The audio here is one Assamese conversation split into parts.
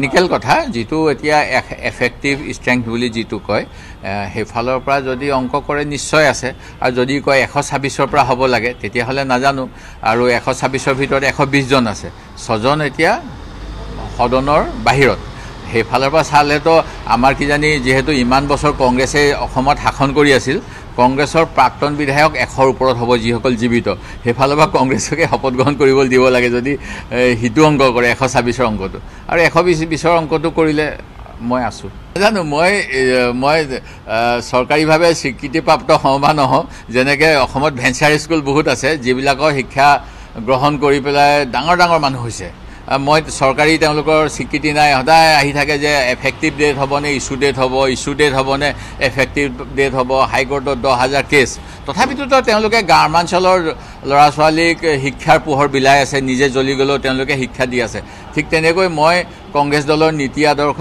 টেকনিক্যাল কথা যেটো এতিয়া এফেক্টিভ ষ্ট্ৰেংথ বুলি যেটো কয় হেফালৰ পৰা যদি অংক কৰে নিশ্চয় আছে আৰু যদি কয় 126ৰ পৰা হ'ব লাগে তেতিয়াহলে নাজানো আৰু 126ৰ ভিতৰত 120 জন আছে 6 জন এতিয়া সদনৰ বাহিৰত হেফালৰ পৰা চালেতো আমাৰ কি জানি যেহেতু ইমান বছৰ কংগ্ৰেছে অসমত শাসন কৰি আছিল কংগ্ৰেছৰ প্ৰাক্তন বিধায়ক 100ৰ ওপৰত হ'ব যিসকল জীৱিত হেফালৰ পৰা কংগ্ৰেছকে শপত গ্ৰহণ কৰিব দিব লাগে যদি হিতু অংক কৰে 126ৰ অংকটো আৰু 120ৰ অংকটো কৰিলে মই আছো জানো মই চৰকাৰীভাৱে স্বীকৃতিপ্ৰাপ্ত হওঁবা নহওঁ যেনেকৈ অসমত ভেঞ্চাৰ স্কুল বহুত আছে যিবিলাকৰ শিক্ষা গ্ৰহণ কৰি পেলাই ডাঙৰ ডাঙৰ মানুহ হৈছে মই চৰকাৰী তেওঁলোকৰ স্বীকৃতি নাই সদায় আহি থাকে যে এফেক্টিভ ডেট হ'বনে ইছ্যু ডেট হ'বনে এফেক্টিভ ডেট হ'ব হাইকোৰ্টত 10,000 কেছ তথাপিতো তেওঁলোকে গ্ৰামাঞ্চলৰ ল'ৰা ছোৱালীক শিক্ষাৰ পোহৰ বিলাই আছে নিজে জ্বলি গ'লেও তেওঁলোকে শিক্ষা দি আছে ঠিক তেনেকৈ মই কংগ্ৰেছ দলৰ নীতি আদৰ্শ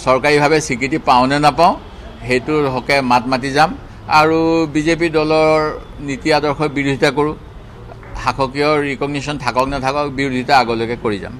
চৰকাৰীভাৱে স্বীকৃতি পাওঁনে নাপাওঁ সেইটোৰ হকে মাত মাতি যাম আৰু বিজেপি দলৰ নীতি আদৰ্শৰ বিৰোধিতা কৰোঁ শাসকীয় ৰিকগনিশ্যন থাকক নাথাকক বিৰোধিতা আগলৈকে কৰি যাম